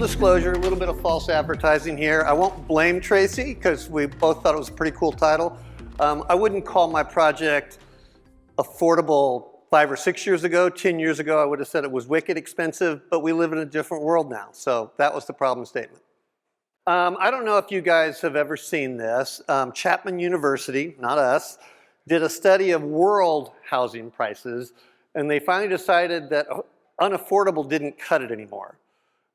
disclosure, a little bit of false advertising here. I won't blame Tracy because we both thought it was a pretty cool title. I wouldn't call my project affordable 5 or 6 years ago. 10 years ago, I would have said it was wicked expensive, but we live in a different world now. So that was the problem statement. I don't know if you guys have ever seen this. Chapman University, not us, did a study of world housing prices, and they finally decided that unaffordable didn't cut it anymore.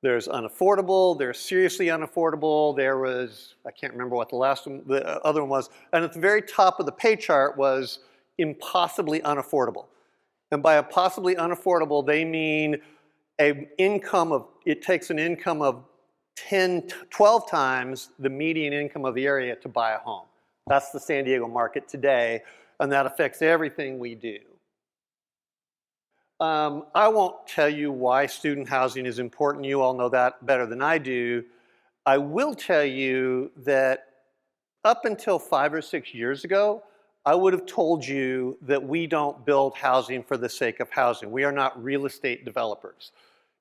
There's unaffordable, there's seriously unaffordable, there was, I can't remember what the other one was, and at the very top of the pay chart was impossibly unaffordable. And by impossibly unaffordable, they mean it takes an income of 12 times the median income of the area to buy a home. That's the San Diego market today, and that affects everything we do. I won't tell you why student housing is important. You all know that better than I do. I will tell you that up until 5 or 6 years ago, I would have told you that we don't build housing for the sake of housing. We are not real estate developers.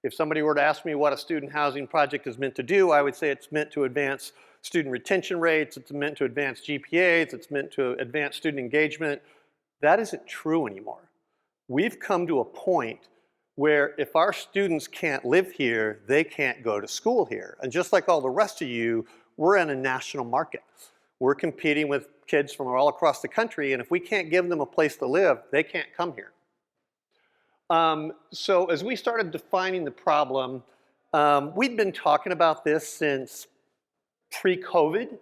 If somebody were to ask me what a student housing project is meant to do, I would say it's meant to advance student retention rates, it's meant to advance GPAs, it's meant to advance student engagement. That isn't true anymore. We've come to a point where if our students can't live here, they can't go to school here. And just like all the rest of you, we're in a national market. We're competing with kids from all across the country, and if we can't give them a place to live, they can't come here. So as we started defining the problem, we'd been talking about this since pre-COVID,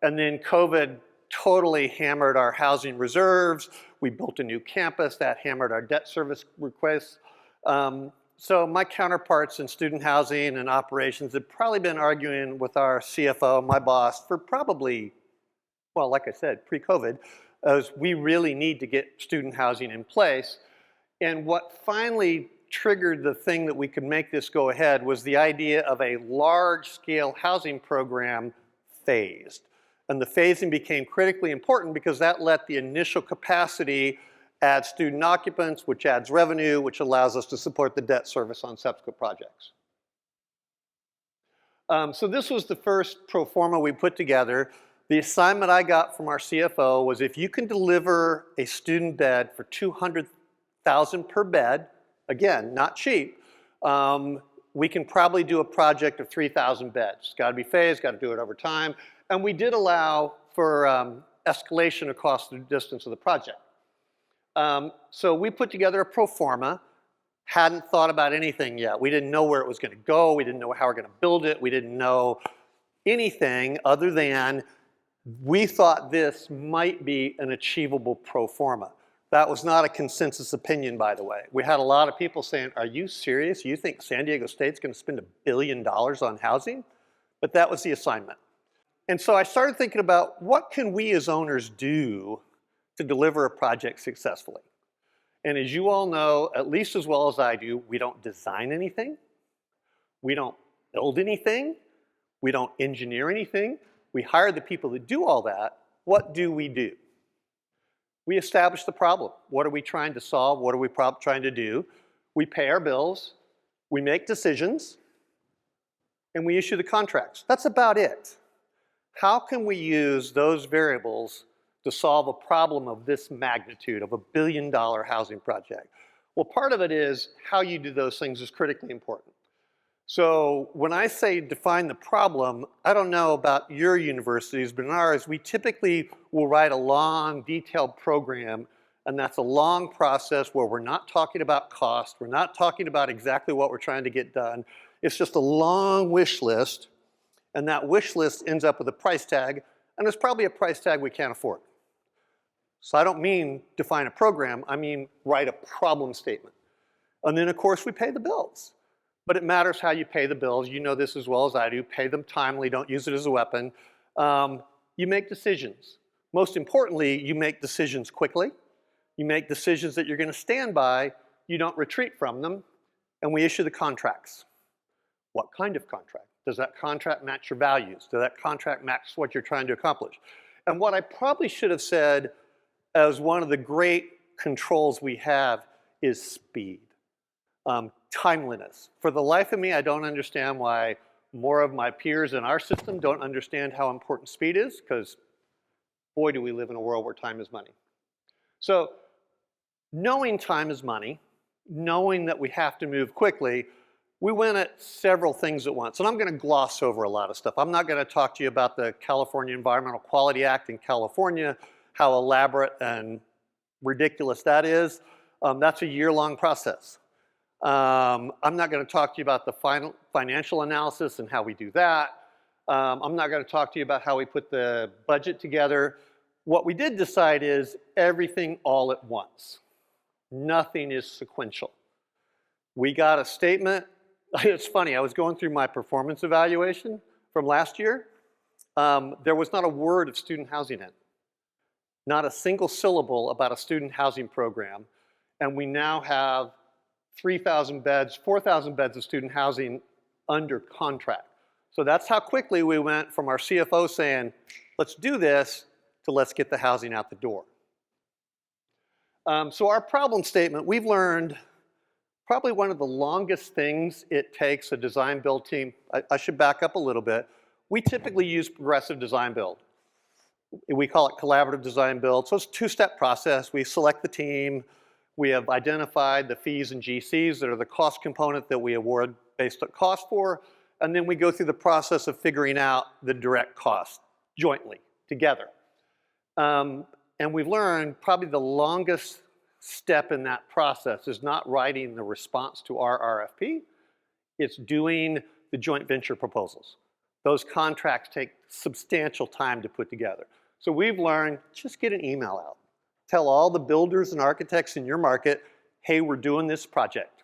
and then COVID totally hammered our housing reserves. We built a new campus that hammered our debt service requests. So my counterparts in student housing and operations had probably been arguing with our CFO, my boss, for probably, well, like I said, pre-COVID, as we really need to get student housing in place. And what finally triggered the thing that we could make this go ahead was the idea of a large-scale housing program phased. And the phasing became critically important because that let the initial capacity add student occupants, which adds revenue, which allows us to support the debt service on subsequent projects. So this was the first pro forma we put together. The assignment I got from our CFO was if you can deliver a student bed for $200,000 per bed, again, not cheap, we can probably do a project of 3,000 beds. It's got to be phased, got to do it over time. And we did allow for escalation across the distance of the project. So we put together a pro forma, hadn't thought about anything yet. We didn't know where it was going to go. We didn't know how we're going to build it. We didn't know anything other than we thought this might be an achievable pro forma. That was not a consensus opinion, by the way. We had a lot of people saying, are you serious? You think San Diego State's going to spend $1 billion on housing? But that was the assignment. And so I started thinking about what can we as owners do to deliver a project successfully? And as you all know, at least as well as I do, we don't design anything. We don't build anything. We don't engineer anything. We hire the people that do all that. What do? We establish the problem. What are we trying to solve? What are we trying to do? We pay our bills. We make decisions. And we issue the contracts. That's about it. How can we use those variables to solve a problem of this magnitude, of $1 billion housing project? Well, part of it is how you do those things is critically important. So when I say define the problem, I don't know about your universities, but in ours, we typically will write a long, detailed program, and that's a long process where we're not talking about cost, we're not talking about exactly what we're trying to get done. It's just a long wish list, and that wish list ends up with a price tag, and there's probably a price tag we can't afford. So I don't mean define a program, I mean write a problem statement. And then of course we pay the bills. But it matters how you pay the bills. You know this as well as I do. Pay them timely, don't use it as a weapon. You make decisions. Most importantly, you make decisions quickly. You make decisions that you're going to stand by. You don't retreat from them. And we issue the contracts. What kind of contract? Does that contract match your values? Does that contract match what you're trying to accomplish? And what I probably should have said as one of the great controls we have is speed. Timeliness. For the life of me, I don't understand why more of my peers in our system don't understand how important speed is, because boy, do we live in a world where time is money. So knowing time is money, knowing that we have to move quickly, we went at several things at once. And I'm going to gloss over a lot of stuff. I'm not going to talk to you about the California Environmental Quality Act in California, how elaborate and ridiculous that is. That's a year-long process. I'm not going to talk to you about the final financial analysis and how we do that. I'm not going to talk to you about how we put the budget together. What we did decide is everything all at once. Nothing is sequential. We got a statement. It's funny, I was going through my performance evaluation from last year. There was not a word of student housing in. Not a single syllable about a student housing program. And we now have 3,000 beds, 4,000 beds of student housing under contract. So that's how quickly we went from our CFO saying, let's do this, to let's get the housing out the door. So our problem statement, we've learned probably one of the longest things it takes a design build team. I should back up a little bit. We typically use progressive design build. We call it collaborative design build. So it's a two-step process. We select the team. We have identified the fees and GCs that are the cost component that we award based on cost for. And then we go through the process of figuring out the direct cost jointly, together. And we've learned probably the longest step in that process is not writing the response to our RFP. It's doing the joint venture proposals. Those contracts take substantial time to put together. So we've learned, just get an email out. Tell all the builders and architects in your market, hey, we're doing this project.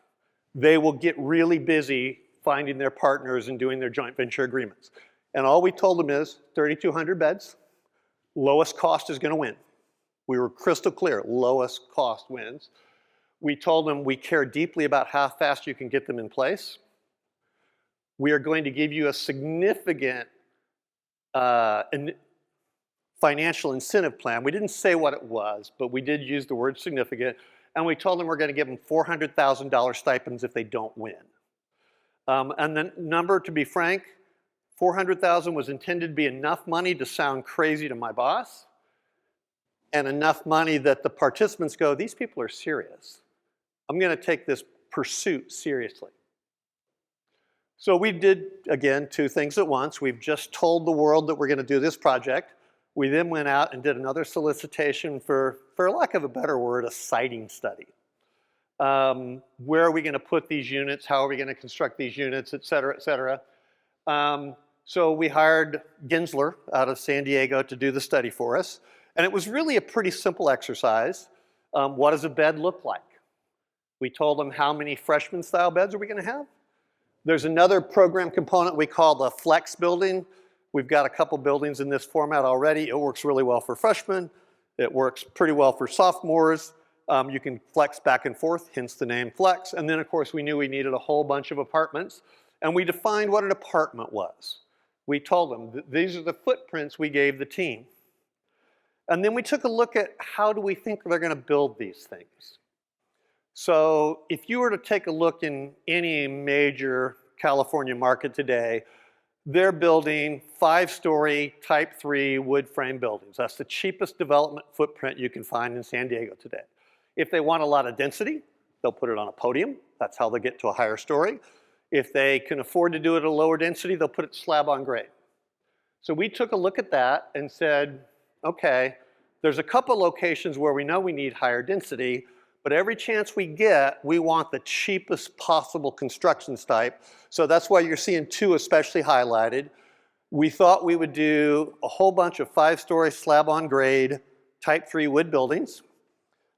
They will get really busy finding their partners and doing their joint venture agreements. And all we told them is 3,200 beds, lowest cost is going to win. We were crystal clear, lowest cost wins. We told them we care deeply about how fast you can get them in place. We are going to give you a significant financial incentive plan. We didn't say what it was, but we did use the word significant. And we told them we're going to give them $400,000 stipends if they don't win. And the number, to be frank, $400,000 was intended to be enough money to sound crazy to my boss, and enough money that the participants go, these people are serious. I'm going to take this pursuit seriously. So we did, again, two things at once. We've just told the world that we're going to do this project. We then went out and did another solicitation for lack of a better word, a siting study. Where are we going to put these units? How are we going to construct these units, et cetera, et cetera. So we hired Gensler out of San Diego to do the study for us. And it was really a pretty simple exercise. What does a bed look like? We told them how many freshman-style beds are we going to have. There's another program component we call the flex building. We've got a couple buildings in this format already. It works really well for freshmen. It works pretty well for sophomores. You can flex back and forth, hence the name flex. And then, of course, we knew we needed a whole bunch of apartments. And we defined what an apartment was. We told them these are the footprints we gave the team. And then we took a look at how do we think they're going to build these things. So if you were to take a look in any major California market today, they're building 5-story type 3 wood frame buildings. That's the cheapest development footprint you can find in San Diego today. If they want a lot of density, they'll put it on a podium. That's how they get to a higher story. If they can afford to do it at a lower density, they'll put it slab on grade. So we took a look at that and said, okay, there's a couple locations where we know we need higher density, but every chance we get, we want the cheapest possible construction type. So that's why you're seeing 2 especially highlighted. We thought we would do a whole bunch of 5-story slab on grade type 3 wood buildings.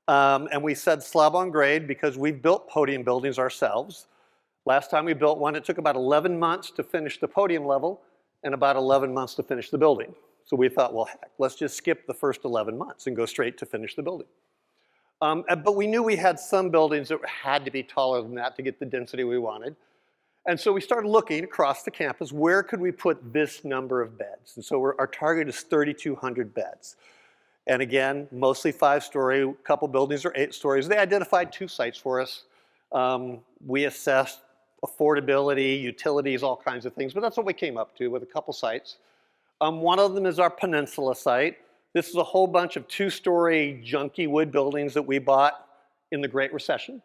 And we said slab on grade because we've built podium buildings ourselves. Last time we built one, it took about 11 months to finish the podium level and about 11 months to finish the building. So we thought, well, heck, let's just skip the first 11 months and go straight to finish the building. But we knew we had some buildings that had to be taller than that to get the density we wanted. And so we started looking across the campus, where could we put this number of beds? And so our target is 3,200 beds. And again, mostly 5-story, a couple buildings are 8 stories. They identified 2 sites for us. We assessed affordability, utilities, all kinds of things, but that's what we came up to with a couple sites. One of them is our Peninsula site. This is a whole bunch of two-story junky wood buildings that we bought in the Great Recession.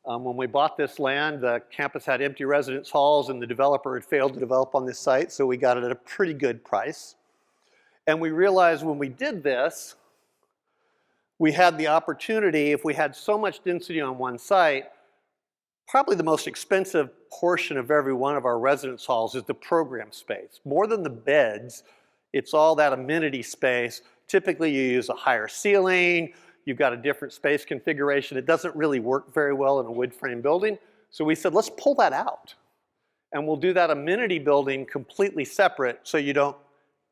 When we bought this land, the campus had empty residence halls and the developer had failed to develop on this site, so we got it at a pretty good price. And we realized when we did this, we had the opportunity, if we had so much density on one site, probably the most expensive portion of every one of our residence halls is the program space. More than the beds, it's all that amenity space. Typically you use a higher ceiling, you've got a different space configuration. It doesn't really work very well in a wood frame building. So we said, let's pull that out. And we'll do that amenity building completely separate so you don't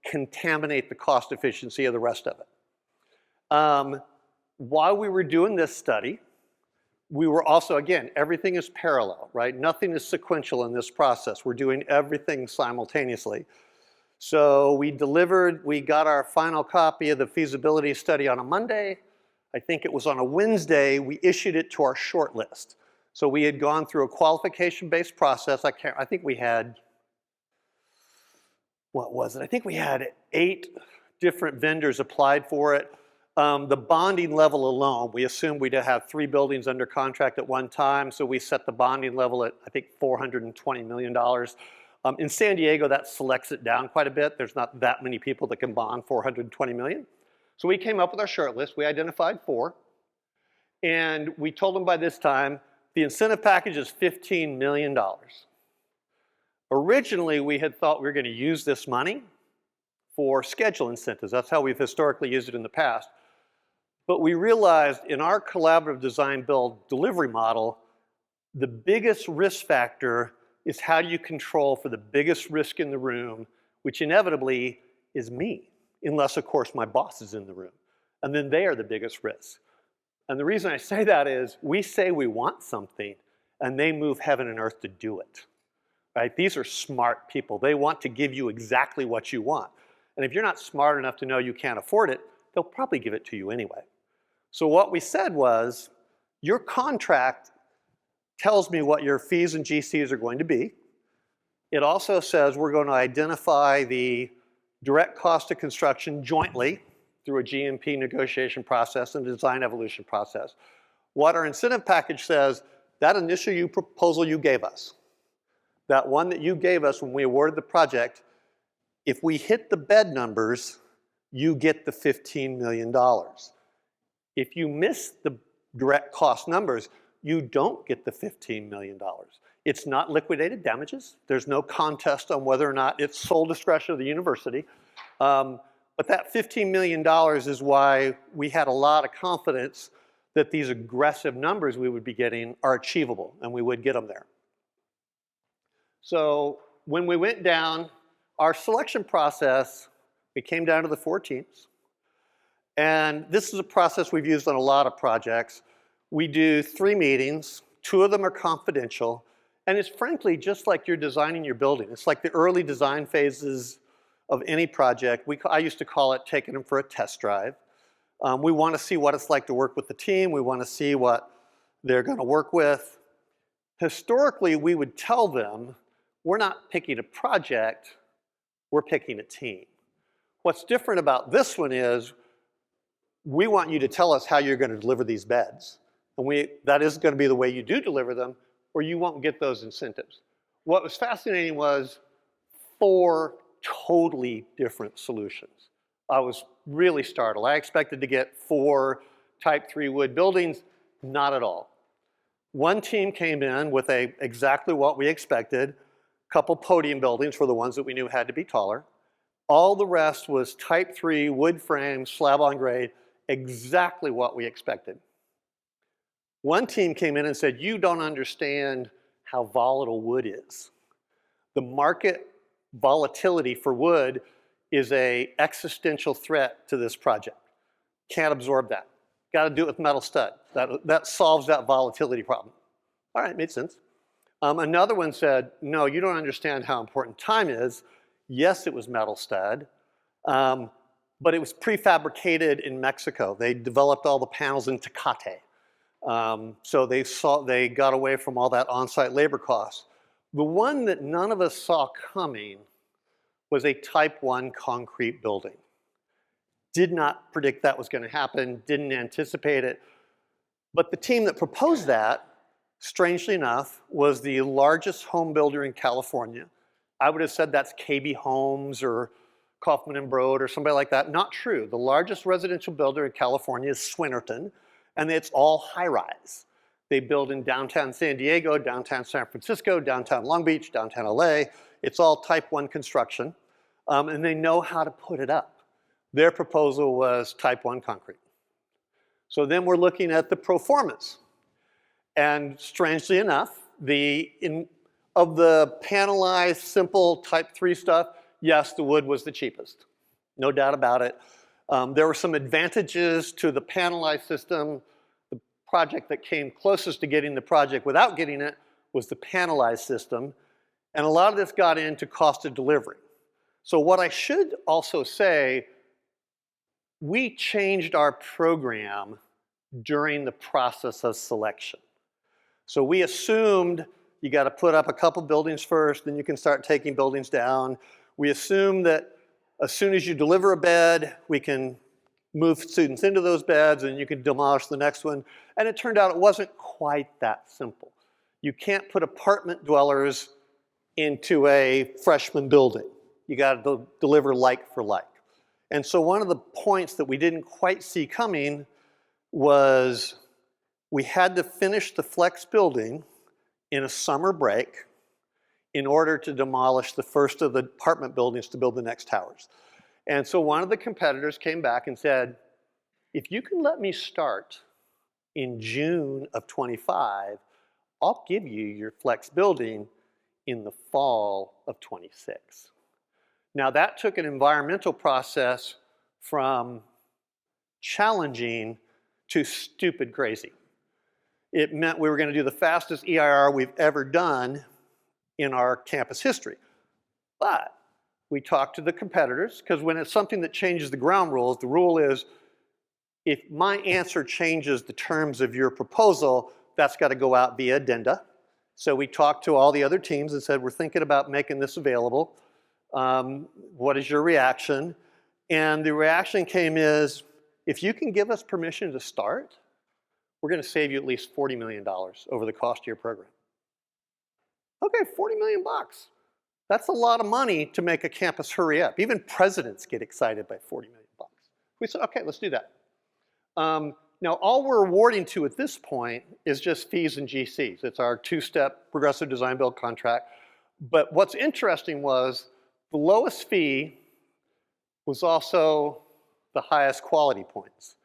contaminate the cost efficiency of the rest of it. While we were doing this study, we were also, again, everything is parallel, right? Nothing is sequential in this process. We're doing everything simultaneously. So we got our final copy of the feasibility study on a Monday. I think it was on a Wednesday, we issued it to our short list. So we had gone through a qualification-based process. I think we had, what was it? I think we had 8 different vendors applied for it. The bonding level alone, we assumed we'd have 3 buildings under contract at one time, so we set the bonding level at, I think, $420 million. In San Diego, that selects it down quite a bit. There's not that many people that can bond $420 million. So we came up with our short list. We identified 4. And we told them by this time, the incentive package is $15 million. Originally, we had thought we were going to use this money for schedule incentives. That's how we've historically used it in the past. But we realized in our collaborative design build delivery model, the biggest risk factor is how do you control for the biggest risk in the room, which inevitably is me, unless of course my boss is in the room. And then they are the biggest risk. And the reason I say that is we say we want something and they move heaven and earth to do it. Right? These are smart people. They want to give you exactly what you want. And if you're not smart enough to know you can't afford it, they'll probably give it to you anyway. So what we said was, your contract tells me what your fees and GCs are going to be. It also says we're going to identify the direct cost of construction jointly through a GMP negotiation process and design evolution process. What our incentive package says, that initial proposal you gave us, that one that you gave us when we awarded the project, if we hit the bed numbers, you get the $15 million. If you miss the direct cost numbers, you don't get the $15 million. It's not liquidated damages. There's no contest on whether or not it's sole discretion of the university. But that $15 million is why we had a lot of confidence that these aggressive numbers we would be getting are achievable, and we would get them there. So when we went down, our selection process, we came down to the 4 teams. And this is a process we've used on a lot of projects. We do 3 meetings, 2 of them are confidential, and it's frankly just like you're designing your building. It's like the early design phases of any project. I used to call it taking them for a test drive. We want to see what it's like to work with the team. We want to see what they're going to work with. Historically, we would tell them, we're not picking a project, we're picking a team. What's different about this one is, we want you to tell us how you're going to deliver these beds. And that is going to be the way you do deliver them, or you won't get those incentives. What was fascinating was 4 totally different solutions. I was really startled. I expected to get 4 type 3 wood buildings, not at all. One team came in with exactly what we expected, a couple podium buildings for the ones that we knew had to be taller. All the rest was type 3 wood frame, slab on grade, exactly what we expected. One team came in and said, you don't understand how volatile wood is. The market volatility for wood is an existential threat to this project. Can't absorb that. Got to do it with metal stud. That solves that volatility problem. All right, made sense. Another one said, no, you don't understand how important time is. Yes, it was metal stud, but it was prefabricated in Mexico. They developed all the panels in Tecate. So they got away from all that on-site labor costs. The one that none of us saw coming was a type 1 concrete building. Did not predict that was going to happen, didn't anticipate it. But the team that proposed that, strangely enough, was the largest home builder in California. I would have said that's KB Homes or Kaufman and Broad or somebody like that. Not true. The largest residential builder in California is Swinnerton, and it's all high-rise. They build in downtown San Diego, downtown San Francisco, downtown Long Beach, downtown LA. It's all type 1 construction, and they know how to put it up. Their proposal was type 1 concrete. So then we're looking at the pro formas. And strangely enough, of the panelized, simple type 3 stuff, yes, the wood was the cheapest. No doubt about it. There were some advantages to the panelized system. The project that came closest to getting the project without getting it was the panelized system. And a lot of this got into cost of delivery. So what I should also say, we changed our program during the process of selection. So we assumed you got to put up a couple buildings first, then you can start taking buildings down. We assumed that as soon as you deliver a bed, we can move students into those beds and you can demolish the next one. And it turned out it wasn't quite that simple. You can't put apartment dwellers into a freshman building. You got to deliver like for like. And so one of the points that we didn't quite see coming was we had to finish the flex building in a summer break in order to demolish the first of the apartment buildings to build the next towers. And so one of the competitors came back and said, if you can let me start in June of 25, I'll give you your flex building in the fall of 26. Now that took an environmental process from challenging to stupid crazy. It meant we were going to do the fastest EIR we've ever done in our campus history. But we talked to the competitors, because when it's something that changes the ground rules, the rule is if my answer changes the terms of your proposal, that's got to go out via addenda. So we talked to all the other teams and said, we're thinking about making this available. What is your reaction? And the reaction came is, if you can give us permission to start, we're going to save you at least $40 million over the cost of your program. Okay, 40 million bucks. That's a lot of money to make a campus hurry up. Even presidents get excited by 40 million bucks. We said, okay, let's do that. Now, all we're awarding to at this point is just fees and GCs. It's our two-step progressive design build contract. But what's interesting was the lowest fee was also the highest quality points,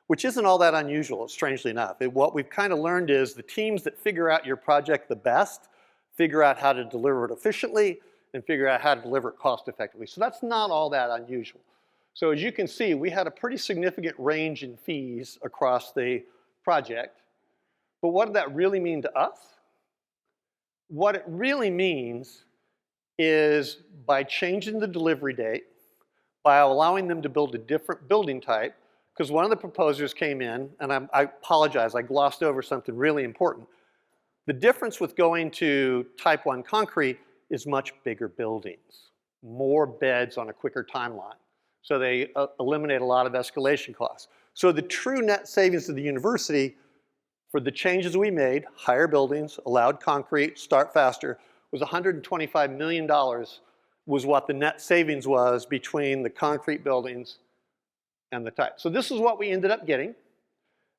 which isn't all that unusual, strangely enough. What we've kind of learned is the teams that figure out your project the best figure out how to deliver it efficiently and figure out how to deliver it cost effectively. So that's not all that unusual. So as you can see, we had a pretty significant range in fees across the project. But what did that really mean to us? What it really means is by changing the delivery date, by allowing them to build a different building type, because one of the proposers came in, and I apologize, I glossed over something really important. The difference with going to type 1 concrete is much bigger buildings, more beds on a quicker timeline. So they eliminate a lot of escalation costs. So the true net savings to the university for the changes we made, higher buildings, allowed concrete, start faster, was $125 million was what the net savings was between the concrete buildings and the type. So this is what we ended up getting.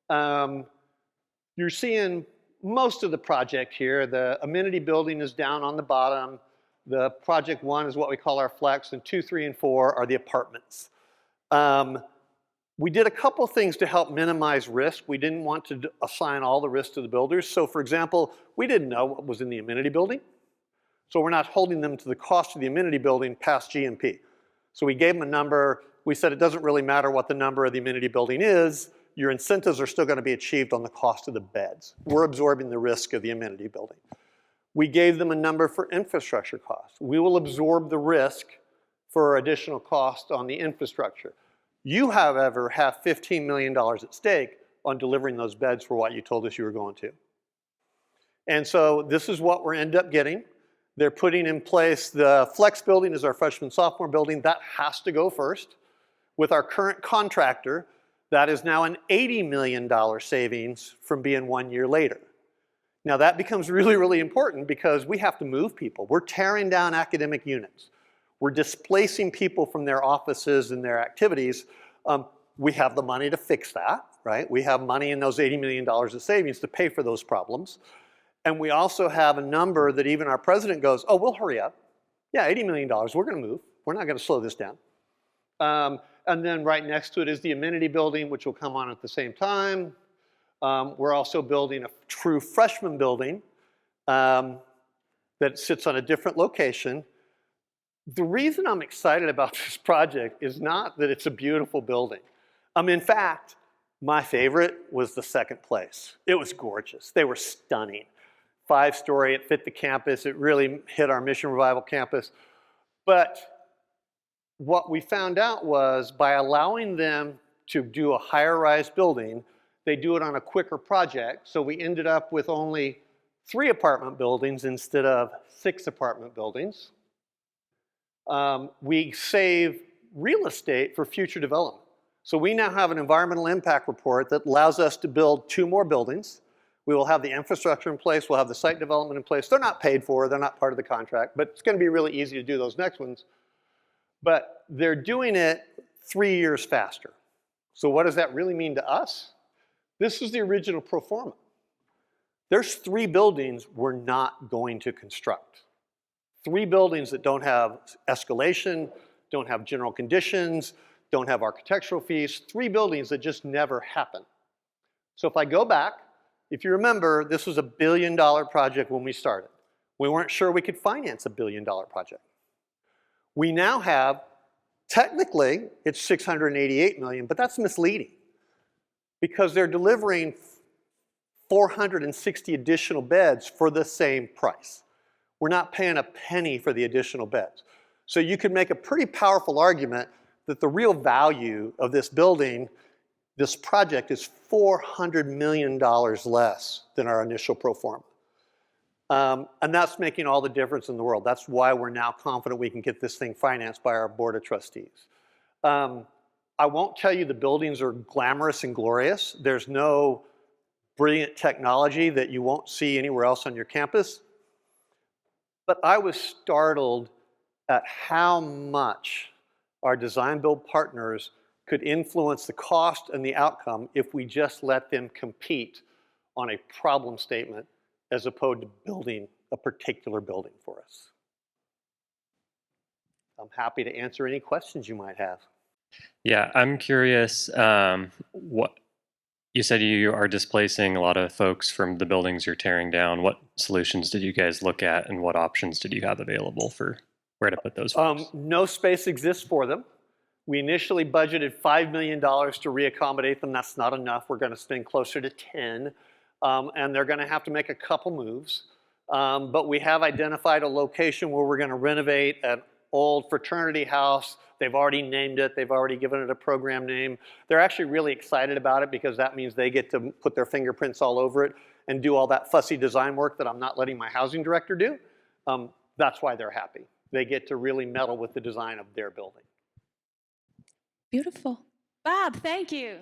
You're seeing most of the project here. The amenity building is down on the bottom. The project 1 is what we call our flex, and 2, 3, and 4 are the apartments. We did a couple things to help minimize risk. We didn't want to assign all the risk to the builders. So for example, we didn't know what was in the amenity building. So we're not holding them to the cost of the amenity building past GMP. So we gave them a number. We said it doesn't really matter what the number of the amenity building is. Your incentives are still going to be achieved on the cost of the beds. We're absorbing the risk of the amenity building. We gave them a number for infrastructure costs. We will absorb the risk for additional cost on the infrastructure. You, however, have $15 million at stake on delivering those beds for what you told us you were going to. And so this is what we're end up getting. They're putting in place the flex building is our freshman sophomore building. That has to go first. With our current contractor, that is now an $80 million savings from being 1 year later. Now that becomes really, really important because we have to move people. We're tearing down academic units. We're displacing people from their offices and their activities. We have the money to fix that, right? We have money in those $80 million of savings to pay for those problems. And we also have a number that even our president goes, oh, we'll hurry up. Yeah, $80 million, we're gonna move. We're not gonna slow this down. And then right next to it is the amenity building, which will come on at the same time. We're also building a true freshman building that sits on a different location. The reason I'm excited about this project is not that it's a beautiful building. In fact, my favorite was the second place. It was gorgeous. They were stunning. 5-story, it fit the campus. It really hit our Mission Revival campus. But what we found out was by allowing them to do a higher rise building, they do it on a quicker project. So we ended up with only 3 apartment buildings instead of 6 apartment buildings. We save real estate for future development. So we now have an environmental impact report that allows us to build 2 more buildings. We will have the infrastructure in place. We'll have the site development in place. They're not paid for. They're not part of the contract. But it's going to be really easy to do those next ones. But they're doing it 3 years faster. So what does that really mean to us? This is the original pro forma. There's 3 buildings we're not going to construct. 3 buildings that don't have escalation, don't have general conditions, don't have architectural fees. 3 buildings that just never happen. So if I go back, if you remember, this was a $1 billion project when we started. We weren't sure we could finance a $1 billion project. We now have, technically, it's $688 million, but that's misleading because they're delivering 460 additional beds for the same price. We're not paying a penny for the additional beds. So you could make a pretty powerful argument that the real value of this building, this project, is $400 million less than our initial pro forma. And that's making all the difference in the world. That's why we're now confident we can get this thing financed by our board of trustees. I won't tell you the buildings are glamorous and glorious. There's no brilliant technology that you won't see anywhere else on your campus. But I was startled at how much our design build partners could influence the cost and the outcome if we just let them compete on a problem statement as opposed to building a particular building for us. I'm happy to answer any questions you might have. Yeah, I'm curious, what you said you are displacing a lot of folks from the buildings you're tearing down. What solutions did you guys look at and what options did you have available for where to put those folks? No space exists for them. We initially budgeted $5 million to reaccommodate them. That's not enough. We're going to spend closer to 10, and they're going to have to make a couple moves. But we have identified a location where we're going to renovate an old fraternity house. They've already named it. They've already given it a program name. They're actually really excited about it because that means they get to put their fingerprints all over it and do all that fussy design work that I'm not letting my housing director do. That's why they're happy. They get to really meddle with the design of their building. Beautiful. Bob, thank you.